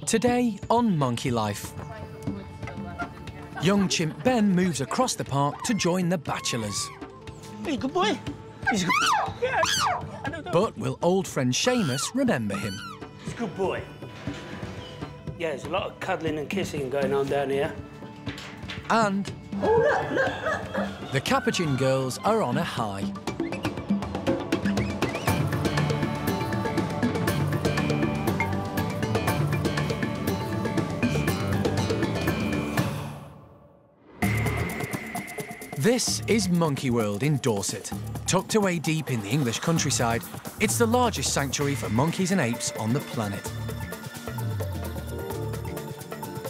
Today on Monkey Life. Young chimp Ben moves across the park to join the Bachelors. Hey, good boy. He's a good boy. Yeah. But will old friend Seamus remember him? He's a good boy. Yeah, there's a lot of cuddling and kissing going on down here. And the Capuchin girls are on a high. This is Monkey World in Dorset. Tucked away deep in the English countryside, it's the largest sanctuary for monkeys and apes on the planet.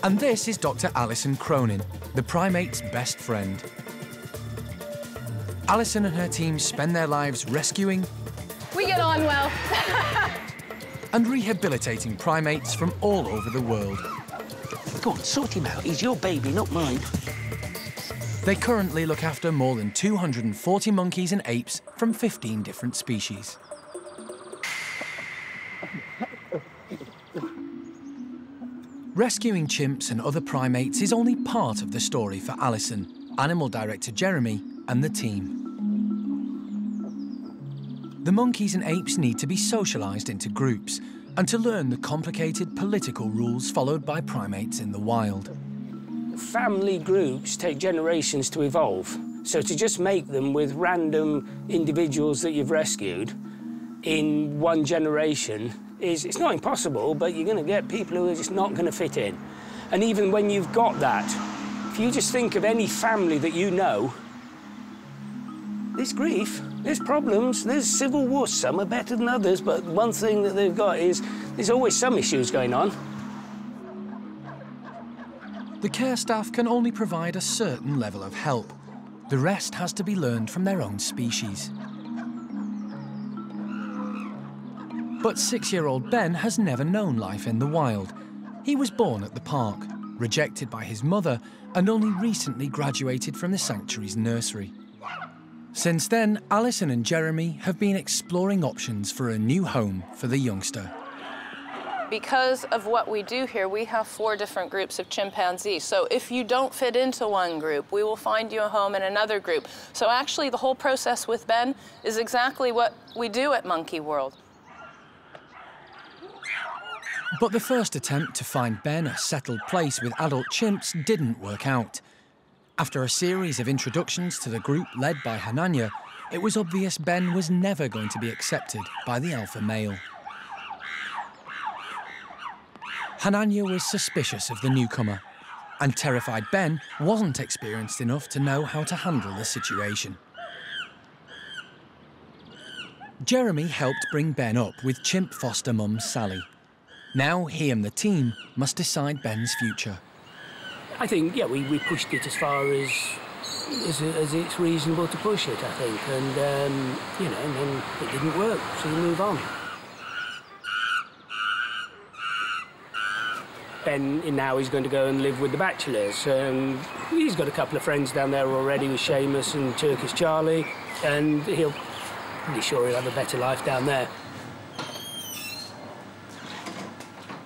And this is Dr. Alison Cronin, the primate's best friend. Alison and her team spend their lives rescuing... We get on well. and rehabilitating primates from all over the world. Go on, sort him out. He's your baby, not mine. They currently look after more than 240 monkeys and apes from 15 different species. Rescuing chimps and other primates is only part of the story for Alison, animal director Jeremy and the team. The monkeys and apes need to be socialised into groups and to learn the complicated political rules followed by primates in the wild. Family groups take generations to evolve. So to just make them with random individuals that you've rescued in one generation it's not impossible, but you're going to get people who are just not going to fit in. And even when you've got that, if you just think of any family that you know, there's grief, there's problems, there's civil war. Some are better than others, but one thing that they've got is there's always some issues going on. The care staff can only provide a certain level of help. The rest has to be learned from their own species. But 6-year-old Ben has never known life in the wild. He was born at the park, rejected by his mother, and only recently graduated from the sanctuary's nursery. Since then, Alison and Jeremy have been exploring options for a new home for the youngster. Because of what we do here, we have 4 different groups of chimpanzees. So if you don't fit into one group, we will find you a home in another group. So actually, the whole process with Ben is exactly what we do at Monkey World. But the first attempt to find Ben a settled place with adult chimps didn't work out. After a series of introductions to the group led by Hananya, it was obvious Ben was never going to be accepted by the alpha male. Hananya was suspicious of the newcomer, and terrified Ben wasn't experienced enough to know how to handle the situation. Jeremy helped bring Ben up with chimp foster mum Sally. Now he and the team must decide Ben's future. I think, yeah, we pushed it as far as it's reasonable to push it, I think. And, you know, and then it didn't work, so we move on. Ben now is going to go and live with the Bachelors. He's got a couple of friends down there already with Seamus and Turkish Charlie, and he'll be sure he'll have a better life down there.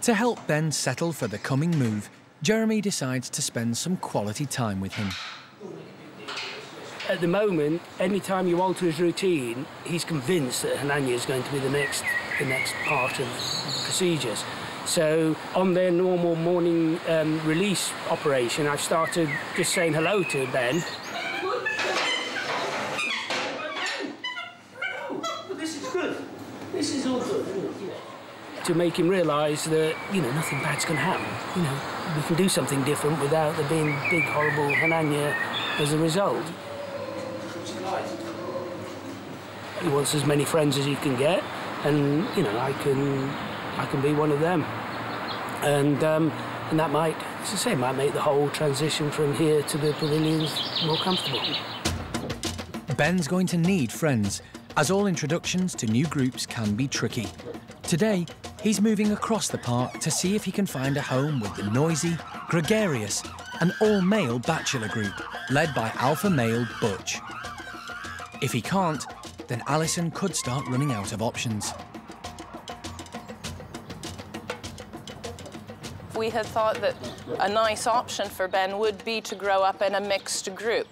To help Ben settle for the coming move, Jeremy decides to spend some quality time with him. At the moment, any time you alter his routine, he's convinced that Hananya is going to be the next part of the procedures. So on their normal morning release operation, I've started just saying hello to Ben. This is good. This is all good. To make him realise that, you know, nothing bad's going to happen. You know, we can do something different without there being big, horrible Hananya as a result. He wants as many friends as he can get, and, you know, I can be one of them. And that might, as I say, might make the whole transition from here to the pavilions more comfortable. Ben's going to need friends, as all introductions to new groups can be tricky. Today, he's moving across the park to see if he can find a home with the noisy, gregarious, and all-male bachelor group, led by alpha male Butch. If he can't, then Alison could start running out of options. we had thought that a nice option for Ben would be to grow up in a mixed group.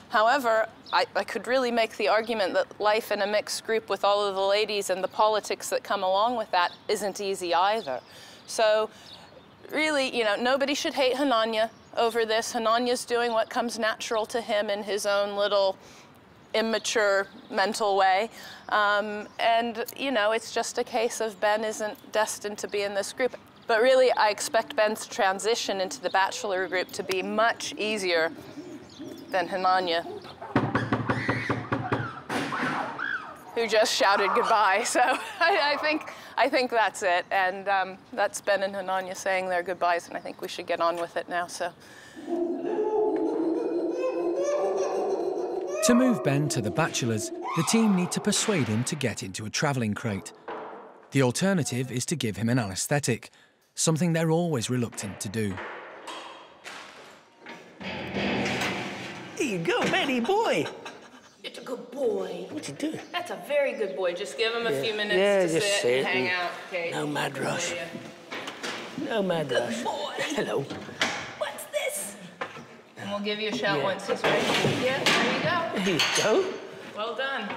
However, I could really make the argument that life in a mixed group with all of the ladies and the politics that come along with that isn't easy either. So really, you know, nobody should hate Hananya over this. Hananya's doing what comes natural to him in his own little immature mental way. And, you know, it's just a case of Ben isn't destined to be in this group. But really, I expect Ben's transition into the Bachelor group to be much easier than Hananya, who just shouted goodbye. So I think that's it. And that's Ben and Hananya saying their goodbyes, and I think we should get on with it now. So. To move Ben to the Bachelors, the team need to persuade him to get into a travelling crate. The alternative is to give him an anaesthetic, something they're always reluctant to do. Here you go, Betty boy. It's a good boy. What's he doing? That's a very good boy. Just give him a few minutes to just sit and hang out. Okay. No mad rush. No mad rush. Good boy. Hello. What's this? And we'll give you a shout once he's ready. Yeah, there you go. There you go. Well done.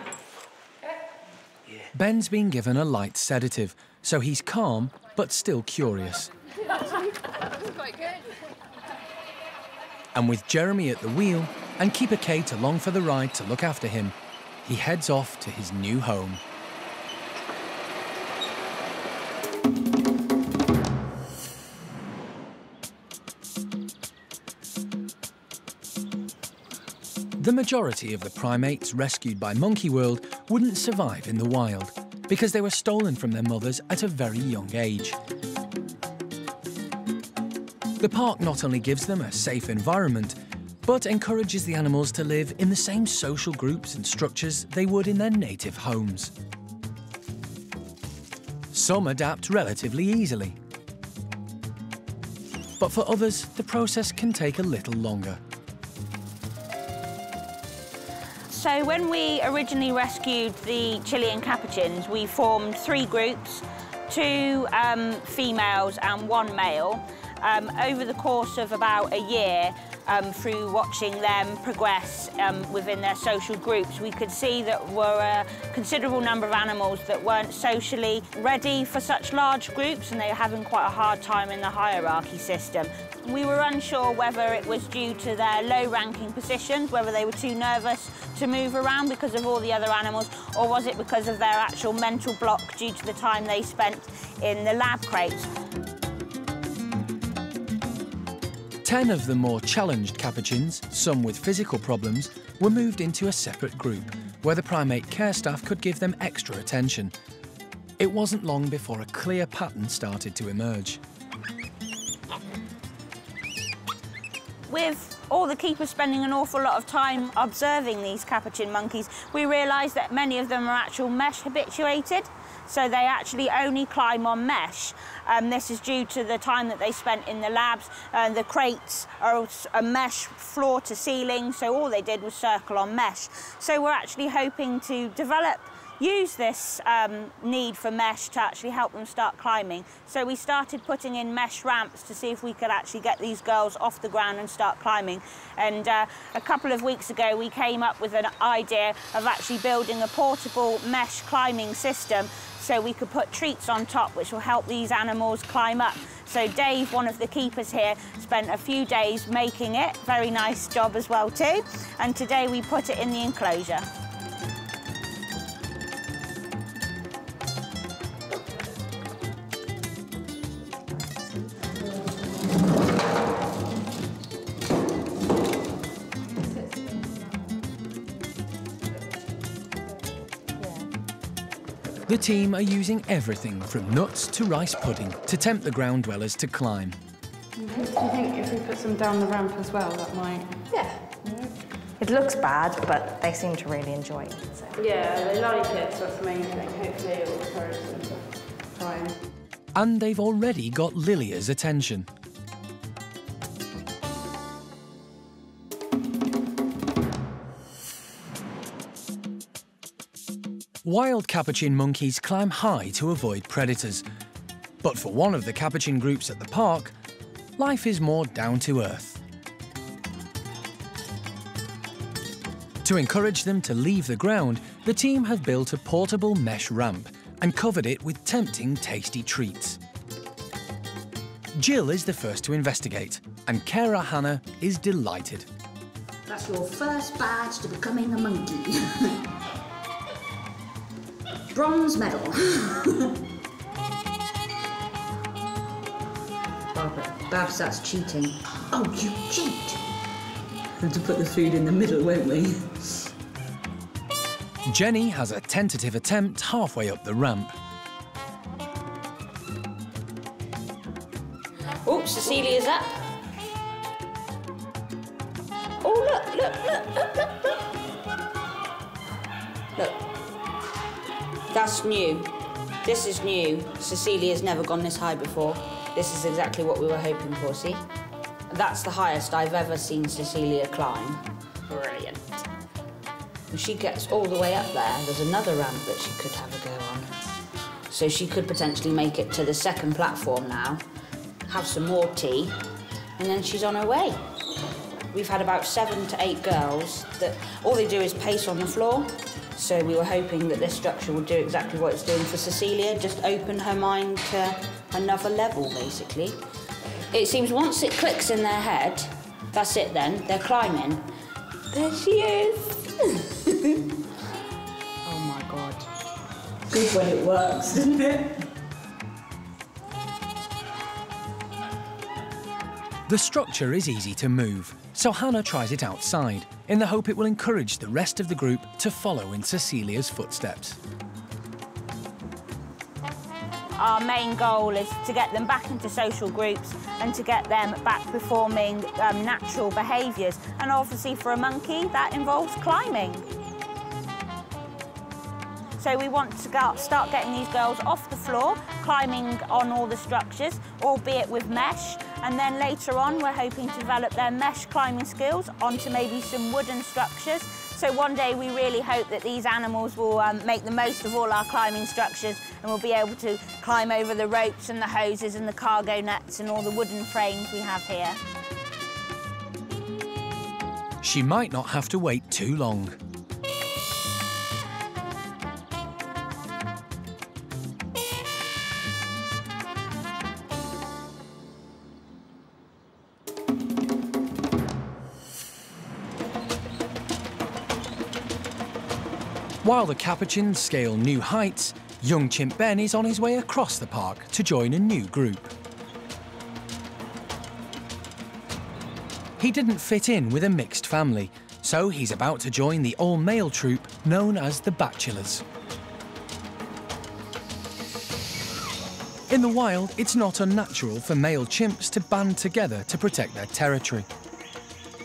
Ben's been given a light sedative, so he's calm but still curious. That's quite good. And with Jeremy at the wheel and Keeper Kate along for the ride to look after him, he heads off to his new home. The majority of the primates rescued by Monkey World wouldn't survive in the wild because they were stolen from their mothers at a very young age. The park not only gives them a safe environment, but encourages the animals to live in the same social groups and structures they would in their native homes. Some adapt relatively easily, but for others, the process can take a little longer. So when we originally rescued the Chilean Capuchins, we formed 3 groups, 2 females and 1 male. Over the course of about a year, through watching them progress within their social groups, we could see that there were a considerable number of animals that weren't socially ready for such large groups, and they were having quite a hard time in the hierarchy system. We were unsure whether it was due to their low-ranking positions, whether they were too nervous to move around because of all the other animals, or was it because of their actual mental block due to the time they spent in the lab crates. 10 of the more challenged Capuchins, some with physical problems, were moved into a separate group where the primate care staff could give them extra attention. It wasn't long before a clear pattern started to emerge. With all the keepers spending an awful lot of time observing these Capuchin monkeys, we realised that many of them are actual mesh habituated, so they actually only climb on mesh. This is due to the time that they spent in the labs. The crates are a mesh floor to ceiling, so all they did was circle on mesh. So we're actually hoping to use this need for mesh to actually help them start climbing. So we started putting in mesh ramps to see if we could actually get these girls off the ground and start climbing. And a couple of weeks ago, we came up with an idea of actually building a portable mesh climbing system so we could put treats on top, which will help these animals climb up. So Dave, one of the keepers here, spent a few days making it. Very nice job as well too. And today we put it in the enclosure. The team are using everything from nuts to rice pudding to tempt the ground dwellers to climb. Do you think if we put some down the ramp as well, that might... Yeah. It looks bad, but they seem to really enjoy it. So. Yeah, they like it, so that's the main thing. Hopefully it will encourage them to try. And they've already got Lilia's attention. Wild Capuchin monkeys climb high to avoid predators. But for one of the Capuchin groups at the park, life is more down to earth. To encourage them to leave the ground, the team have built a portable mesh ramp and covered it with tempting, tasty treats. Jill is the first to investigate, and Cara Hannah is delighted. That's your first badge to becoming a monkey. Bronze medal. Babs, that's cheating. Oh, you cheat! We have to put the food in the middle, won't we? Jenny has a tentative attempt halfway up the ramp. Oh, Cecilia's up. Oh, look, look, look, look, look, look. Look. That's new. This is new. Cecilia's never gone this high before. This is exactly what we were hoping for, see? That's the highest I've ever seen Cecilia climb. Brilliant. When she gets all the way up there, there's another ramp that she could have a go on. So she could potentially make it to the second platform now, have some more tea, and then she's on her way. We've had about 7 to 8 girls that all they do is pace on the floor. So we were hoping that this structure would do exactly what it's doing for Cecilia, just open her mind to another level, basically. It seems once it clicks in their head, that's it then, they're climbing. There she is. Oh my God. Good when it works, isn't it? The structure is easy to move, so Hannah tries it outside, in the hope it will encourage the rest of the group to follow in Cecilia's footsteps. Our main goal is to get them back into social groups and to get them back performing natural behaviours. And obviously for a monkey, that involves climbing. So we want to start getting these girls off the floor, climbing on all the structures, albeit with mesh. And then later on, we're hoping to develop their mesh climbing skills onto maybe some wooden structures. So one day we really hope that these animals will make the most of all our climbing structures and will be able to climb over the ropes and the hoses and the cargo nets and all the wooden frames we have here. She might not have to wait too long. While the Capuchins scale new heights, young chimp Ben is on his way across the park to join a new group. He didn't fit in with a mixed family, so he's about to join the all-male troupe known as the Bachelors. In the wild, it's not unnatural for male chimps to band together to protect their territory.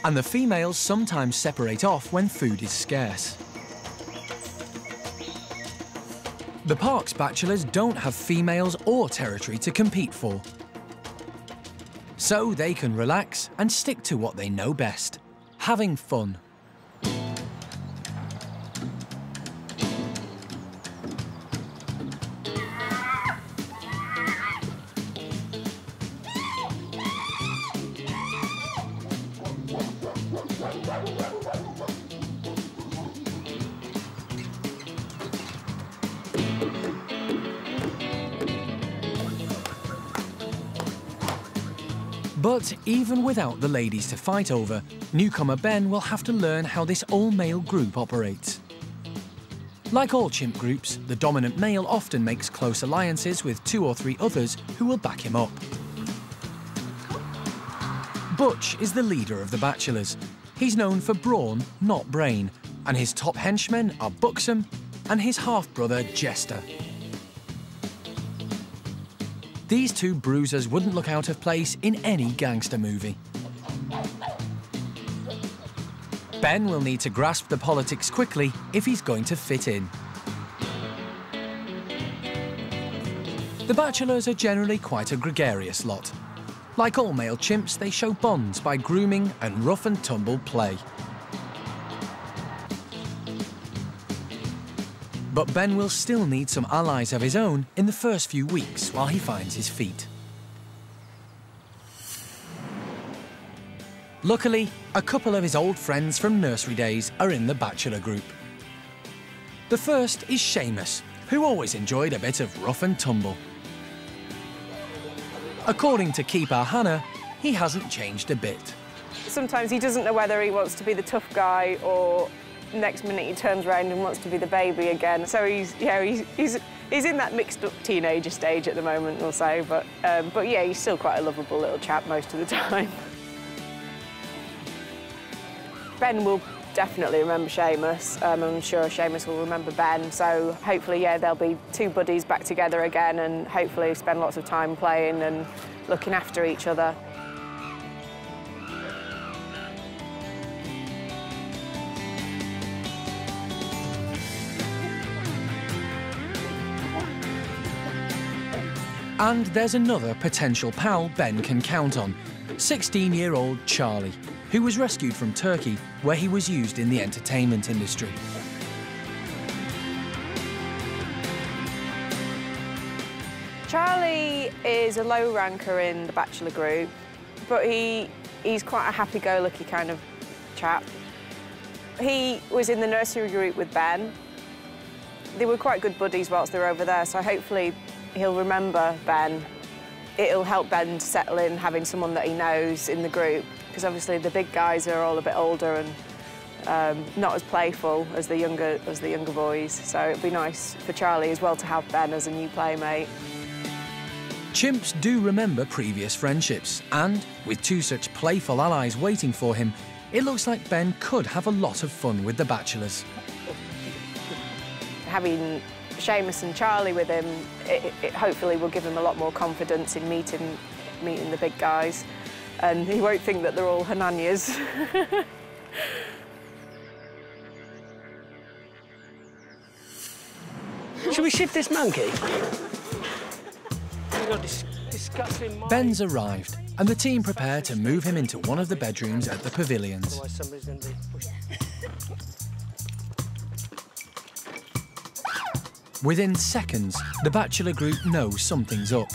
And the females sometimes separate off when food is scarce. The park's Bachelors don't have females or territory to compete for. So they can relax and stick to what they know best, having fun. But even without the ladies to fight over, newcomer Ben will have to learn how this all-male group operates. Like all chimp groups, the dominant male often makes close alliances with 2 or 3 others who will back him up. Butch is the leader of the Bachelors. He's known for brawn, not brain, and his top henchmen are Buxom and his half-brother Jester. These 2 bruisers wouldn't look out of place in any gangster movie. Ben will need to grasp the politics quickly if he's going to fit in. The Bachelors are generally quite a gregarious lot. Like all male chimps, they show bonds by grooming and rough-and-tumble play. But Ben will still need some allies of his own in the first few weeks while he finds his feet. Luckily, a couple of his old friends from nursery days are in the Bachelor group. The first is Seamus, who always enjoyed a bit of rough and tumble. According to Keeper Hannah, he hasn't changed a bit. Sometimes he doesn't know whether he wants to be the tough guy or next minute he turns around and wants to be the baby again. So he's in that mixed up teenager stage at the moment, we'll say, but yeah, he's still quite a lovable little chap most of the time. Ben will definitely remember Seamus. I'm sure Seamus will remember Ben, so hopefully, yeah, they'll be two buddies back together again and hopefully spend lots of time playing and looking after each other. And there's another potential pal Ben can count on, 16-year-old Charlie, who was rescued from Turkey, where he was used in the entertainment industry. Charlie is a low ranker in the Bachelor group, but he's quite a happy-go-lucky kind of chap. He was in the nursery group with Ben. They were quite good buddies whilst they were over there, so hopefully he'll remember Ben. It'll help Ben to settle in, having someone that he knows in the group, because obviously the big guys are all a bit older and not as playful as the younger boys. So it'd be nice for Charlie as well to have Ben as a new playmate. Chimps do remember previous friendships, and with two such playful allies waiting for him, it looks like Ben could have a lot of fun with the Bachelors. Having Seamus and Charlie with him, it hopefully will give him a lot more confidence in meeting the big guys, and he won't think that they're all Hananyas. Should we shift this monkey? Ben's arrived, and the team prepare to move him into one of the bedrooms at the pavilions. Within seconds, the Bachelor group knows something's up.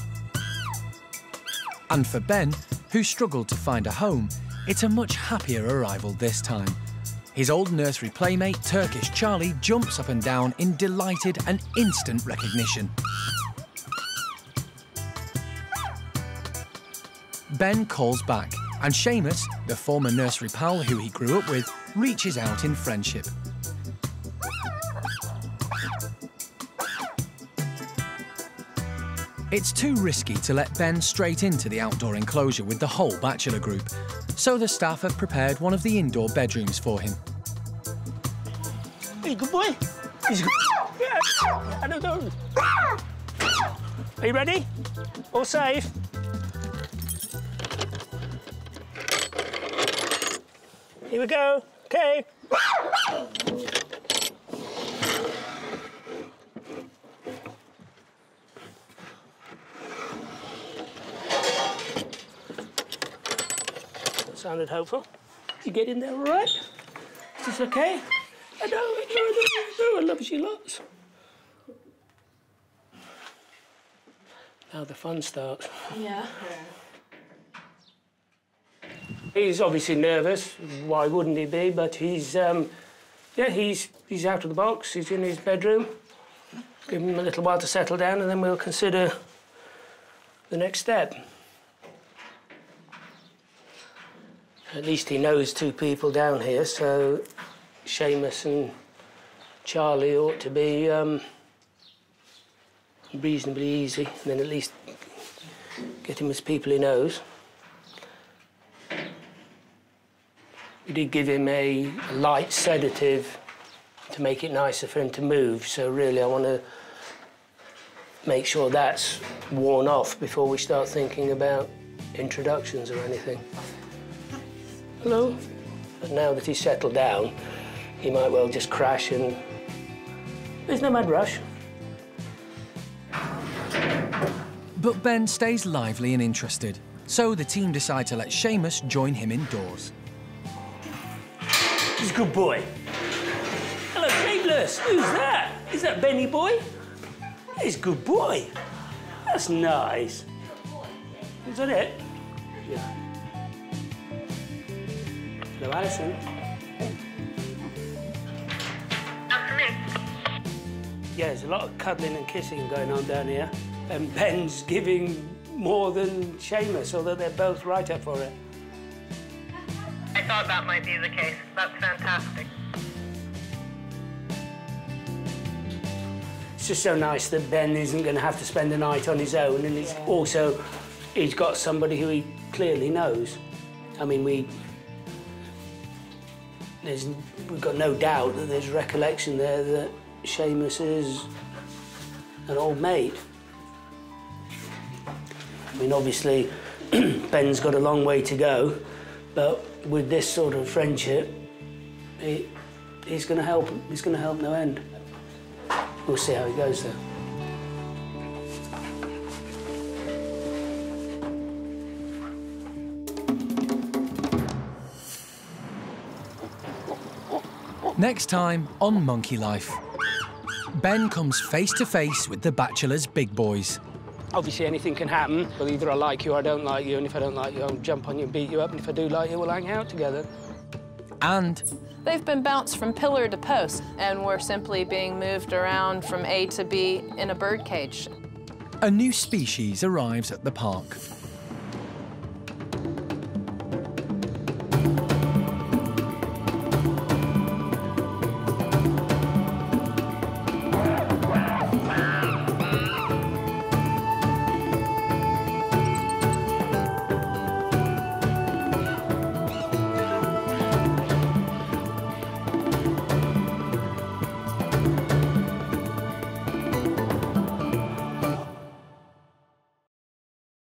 And for Ben, who struggled to find a home, it's a much happier arrival this time. His old nursery playmate, Turkish Charlie, jumps up and down in delighted and instant recognition. Ben calls back, and Seamus, the former nursery pal who he grew up with, reaches out in friendship. It's too risky to let Ben straight into the outdoor enclosure with the whole Bachelor group, so the staff have prepared one of the indoor bedrooms for him. Hey, good boy. He's good. Yeah. I don't know. Are you ready? All safe? Here we go. Okay. Sounded hopeful. You get in there all right? Is this okay? I know, I love you lots. Now the fun starts. Yeah. He's obviously nervous. Why wouldn't he be? But he's, yeah, he's out of the box. He's in his bedroom. Give him a little while to settle down, and then we'll consider the next step. At least he knows two people down here, so Seamus and Charlie ought to be reasonably easy, and then at least get him as people he knows. We did give him a light sedative to make it nicer for him to move, so really I want to make sure that's worn off before we start thinking about introductions or anything. Hello. But now that he's settled down, he might well just crash and... There's no mad rush. But Ben stays lively and interested, so the team decide to let Seamus join him indoors. He's a good boy. Hello, Shameless. Who's that? Is that Benny boy? He's a good boy. That's nice. Is that it? Yeah. Hello, Alison. Yeah, there's a lot of cuddling and kissing going on down here. And Ben's giving more than Seamus, although they're both right up for it. I thought that might be the case. That's fantastic. It's just so nice that Ben isn't going to have to spend the night on his own, and he's got somebody who he clearly knows. I mean, we've got no doubt that there's recollection there that Seamus is an old mate. I mean, obviously, Ben's got a long way to go, but with this sort of friendship, he's going to help. He's going to help no end. We'll see how it goes, though. Next time on Monkey Life, Ben comes face to face with the Bachelors' big boys. Obviously, anything can happen. Well, either I like you or I don't like you, and if I don't like you, I'll jump on you and beat you up, and if I do like you, we'll hang out together. And They've been bounced from pillar to post, and we're simply being moved around from A to B in a birdcage. a new species arrives at the park.